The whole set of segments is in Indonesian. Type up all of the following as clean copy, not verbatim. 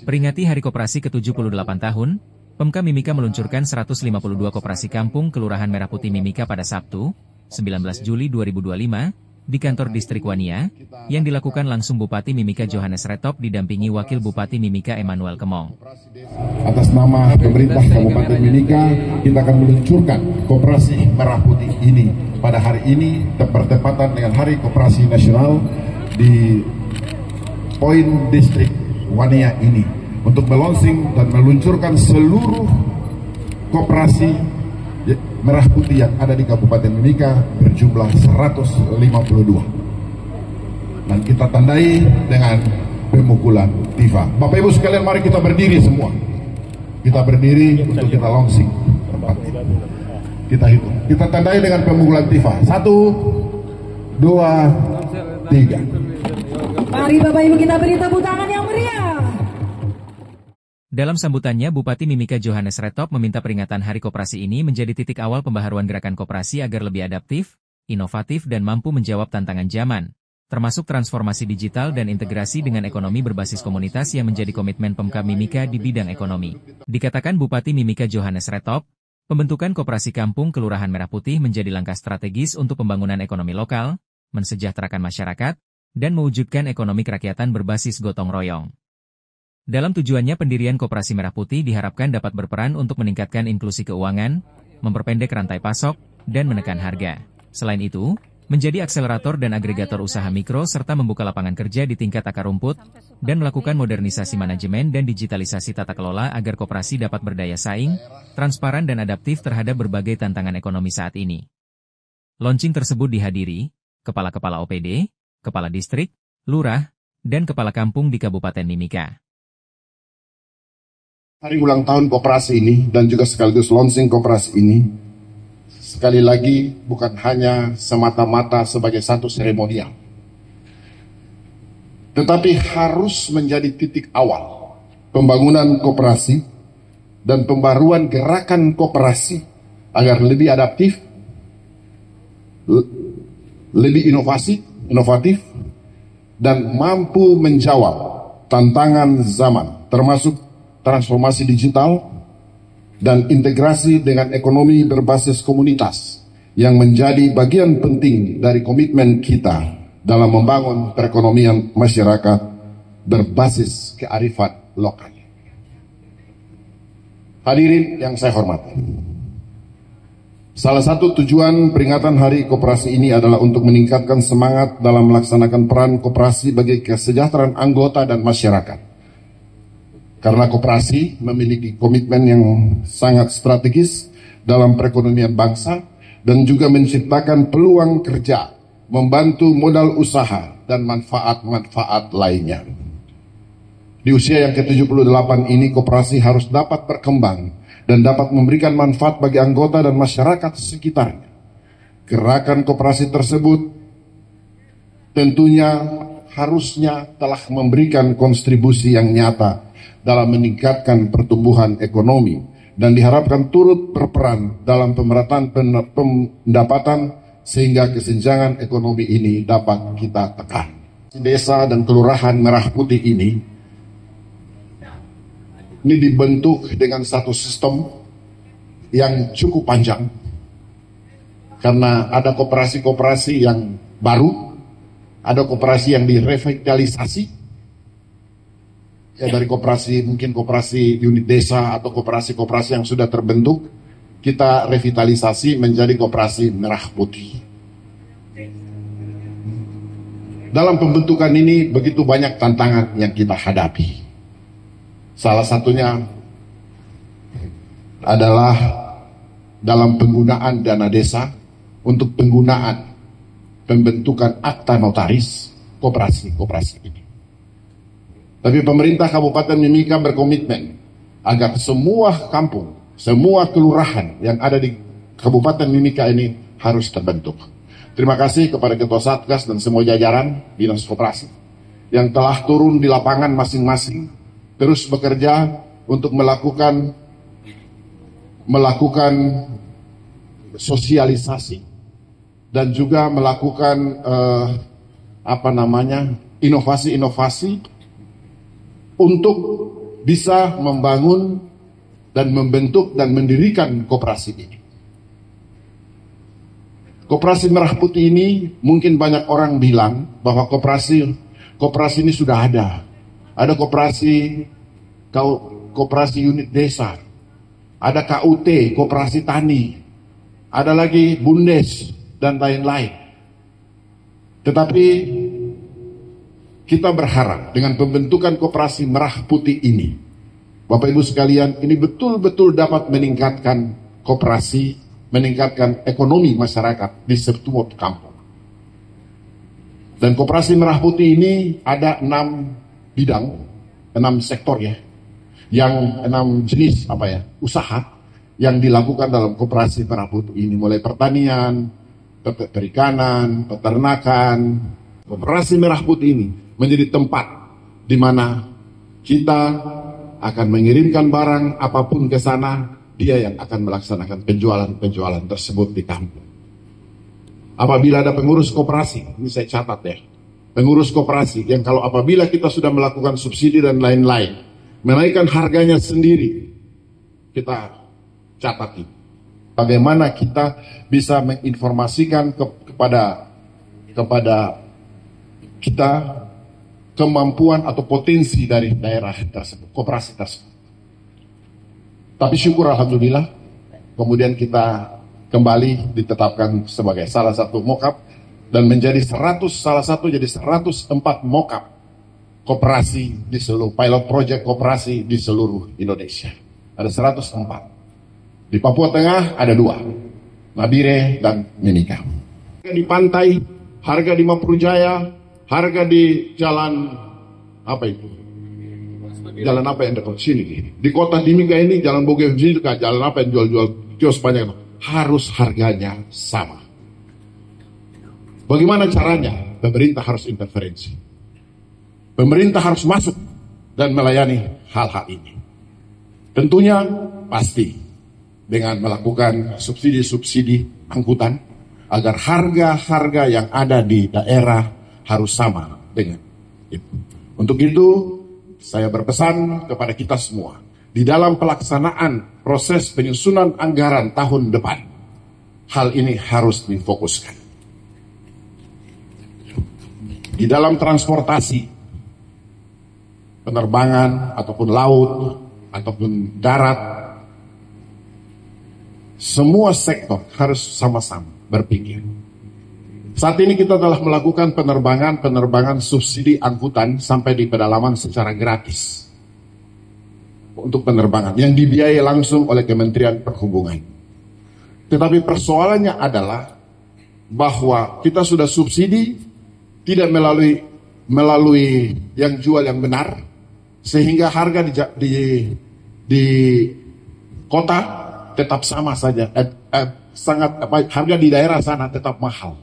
Peringati Hari Koperasi ke-78 tahun, Pemka Mimika meluncurkan 152 koperasi kampung Kelurahan Merah Putih Mimika pada Sabtu, 19 Juli 2025, di kantor Distrik Wania, yang dilakukan langsung Bupati Mimika Johannes Retop didampingi Wakil Bupati Mimika Emmanuel Kemong. Atas nama pemerintah Kabupaten Mimika, kita akan meluncurkan Koperasi Merah Putih ini pada hari ini, bertepatan dengan Hari Koperasi Nasional di Poin Distrik Wania ini, untuk melonsing dan meluncurkan seluruh koperasi merah putih yang ada di Kabupaten Mimika berjumlah 152. Dan kita tandai dengan pemukulan tifa. Bapak Ibu sekalian, mari kita berdiri semua. Kita berdiri untuk kita launching tempat ini. Kita hitung. Kita tandai dengan pemukulan tifa. 1, 2, 3. Mari Bapak Ibu kita beri tepuk tangan yang meriah. Dalam sambutannya, Bupati Mimika Johannes Retop meminta peringatan Hari Koperasi ini menjadi titik awal pembaharuan gerakan koperasi agar lebih adaptif, inovatif dan mampu menjawab tantangan zaman, termasuk transformasi digital dan integrasi dengan ekonomi berbasis komunitas yang menjadi komitmen Pemka Mimika di bidang ekonomi. Dikatakan Bupati Mimika Johannes Retop, pembentukan Koperasi Kampung Kelurahan Merah Putih menjadi langkah strategis untuk pembangunan ekonomi lokal, mensejahterakan masyarakat, dan mewujudkan ekonomi kerakyatan berbasis gotong royong. Dalam tujuannya, pendirian Koperasi Merah Putih diharapkan dapat berperan untuk meningkatkan inklusi keuangan, memperpendek rantai pasok, dan menekan harga. Selain itu, menjadi akselerator dan agregator usaha mikro serta membuka lapangan kerja di tingkat akar rumput, dan melakukan modernisasi manajemen dan digitalisasi tata kelola agar koperasi dapat berdaya saing, transparan dan adaptif terhadap berbagai tantangan ekonomi saat ini. Launching tersebut dihadiri kepala-kepala OPD, kepala distrik, lurah, dan kepala kampung di Kabupaten Mimika. Hari ulang tahun koperasi ini dan juga sekaligus launching koperasi ini, sekali lagi bukan hanya semata-mata sebagai satu seremonial, tetapi harus menjadi titik awal pembangunan koperasi dan pembaruan gerakan koperasi agar lebih adaptif, lebih inovatif, dan mampu menjawab tantangan zaman, termasuk transformasi digital dan integrasi dengan ekonomi berbasis komunitas yang menjadi bagian penting dari komitmen kita dalam membangun perekonomian masyarakat berbasis kearifan lokal. Hadirin yang saya hormati, salah satu tujuan peringatan Hari Koperasi ini adalah untuk meningkatkan semangat dalam melaksanakan peran koperasi bagi kesejahteraan anggota dan masyarakat. Karena koperasi memiliki komitmen yang sangat strategis dalam perekonomian bangsa dan juga menciptakan peluang kerja, membantu modal usaha dan manfaat-manfaat lainnya. Di usia yang ke-78 ini, koperasi harus dapat berkembang dan dapat memberikan manfaat bagi anggota dan masyarakat sekitarnya. Gerakan koperasi tersebut tentunya harusnya telah memberikan kontribusi yang nyata dalam meningkatkan pertumbuhan ekonomi dan diharapkan turut berperan dalam pemerataan pendapatan sehingga kesenjangan ekonomi ini dapat kita tekan. Desa dan Kelurahan Merah Putih ini dibentuk dengan satu sistem yang cukup panjang karena ada koperasi-koperasi yang baru, ada koperasi yang direvitalisasi. Ya, dari koperasi, mungkin koperasi unit desa atau koperasi-koperasi yang sudah terbentuk, kita revitalisasi menjadi Koperasi Merah Putih. Dalam pembentukan ini begitu banyak tantangan yang kita hadapi. Salah satunya adalah dalam penggunaan dana desa untuk penggunaan pembentukan akta notaris koperasi-koperasi ini. Tapi pemerintah Kabupaten Mimika berkomitmen agar semua kampung, semua kelurahan yang ada di Kabupaten Mimika ini harus terbentuk. Terima kasih kepada Ketua Satgas dan semua jajaran Dinas Koperasi yang telah turun di lapangan masing-masing, terus bekerja untuk melakukan sosialisasi dan juga melakukan inovasi-inovasi untuk bisa membangun dan membentuk dan mendirikan koperasi ini. Koperasi Merah Putih ini mungkin banyak orang bilang bahwa koperasi ini sudah ada. Ada koperasi unit desa, ada KUT, koperasi tani, ada lagi Bundes dan lain-lain. Tetapi kita berharap dengan pembentukan koperasi Merah Putih ini, Bapak Ibu sekalian, ini betul-betul dapat meningkatkan koperasi, meningkatkan ekonomi masyarakat di setiap kampung. Dan koperasi Merah Putih ini ada 6 bidang, 6 sektor ya, yang 6 jenis usaha yang dilakukan dalam koperasi Merah Putih ini, mulai pertanian, perikanan, peternakan. Koperasi Merah Putih ini menjadi tempat di mana kita akan mengirimkan barang apapun ke sana, dia yang akan melaksanakan penjualan tersebut di kampung. Apabila ada pengurus koperasi, ini saya catat ya, pengurus koperasi yang kalau apabila kita sudah melakukan subsidi dan lain-lain, menaikkan harganya sendiri, kita catat ini. Bagaimana kita bisa menginformasikan kepada kita kemampuan atau potensi dari daerah tersebut, koperasi tersebut. Tapi syukur alhamdulillah, kemudian kita kembali ditetapkan sebagai salah satu mokap dan menjadi 104 mokap koperasi di seluruh pilot project koperasi di seluruh Indonesia. Ada 104. Di Papua Tengah ada 2, Nabire dan Mimika. Di pantai, harga di Maprujaya, harga di jalan jalan apa yang dekat sini? Di kota Timika ini, jalan Bogor-Jilka, jalan apa yang jual-jual kios banyak, harus harganya sama. Bagaimana caranya? Pemerintah harus interferensi. Pemerintah harus masuk dan melayani hal-hal ini. Tentunya pasti dengan melakukan subsidi-subsidi angkutan agar harga-harga yang ada di daerah harus sama dengan itu. Untuk itu, saya berpesan kepada kita semua, di dalam pelaksanaan proses penyusunan anggaran tahun depan, hal ini harus difokuskan. Di dalam transportasi, penerbangan ataupun laut, ataupun darat, semua sektor harus sama-sama berpikir. Saat ini kita telah melakukan penerbangan subsidi angkutan sampai di pedalaman secara gratis. Untuk penerbangan yang dibiayai langsung oleh Kementerian Perhubungan. Tetapi persoalannya adalah bahwa kita sudah subsidi tidak melalui yang jual yang benar, sehingga harga di kota tetap sama saja, harga di daerah sana tetap mahal.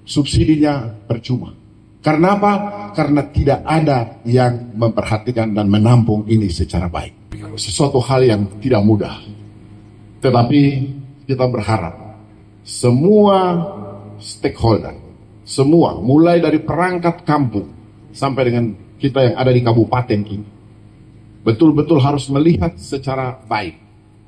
Subsidinya percuma. Karena apa? Karena tidak ada yang memperhatikan dan menampung ini secara baik. Sesuatu hal yang tidak mudah. Tetapi kita berharap semua stakeholder, semua mulai dari perangkat kampung sampai dengan kita yang ada di kabupaten ini, betul-betul harus melihat secara baik,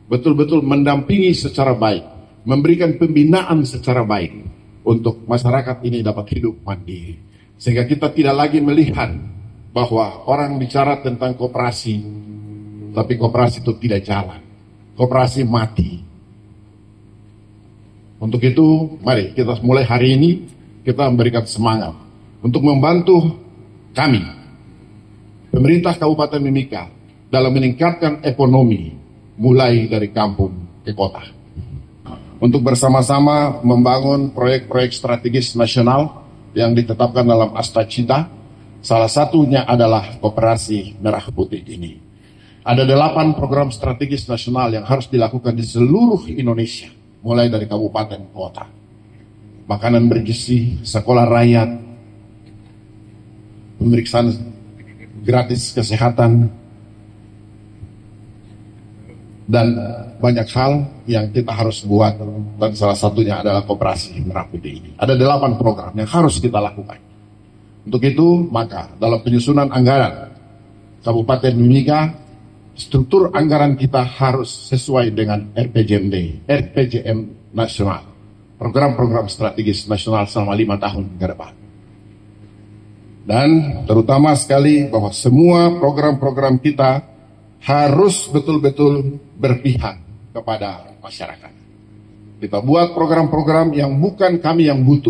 betul-betul mendampingi secara baik, memberikan pembinaan secara baik untuk masyarakat ini dapat hidup mandiri. Sehingga kita tidak lagi melihat bahwa orang bicara tentang koperasi, tapi koperasi itu tidak jalan. Koperasi mati. Untuk itu, mari kita mulai hari ini, kita memberikan semangat untuk membantu kami, pemerintah Kabupaten Mimika, dalam meningkatkan ekonomi, mulai dari kampung ke kota. Untuk bersama-sama membangun proyek-proyek strategis nasional yang ditetapkan dalam Asta Cinta, salah satunya adalah Koperasi Merah Putih ini. Ada 8 program strategis nasional yang harus dilakukan di seluruh Indonesia, mulai dari kabupaten kota. Makanan bergizi, sekolah rakyat, pemeriksaan gratis kesehatan, dan banyak hal yang kita harus buat, dan salah satunya adalah Koperasi Merah Putih ini. Ada 8 program yang harus kita lakukan. Untuk itu, maka dalam penyusunan anggaran Kabupaten Mimika, struktur anggaran kita harus sesuai dengan RPJM nasional, program-program strategis nasional selama 5 tahun ke depan. Dan terutama sekali bahwa semua program-program kita harus betul-betul berpihak kepada masyarakat. Kita buat program-program yang bukan kami yang butuh,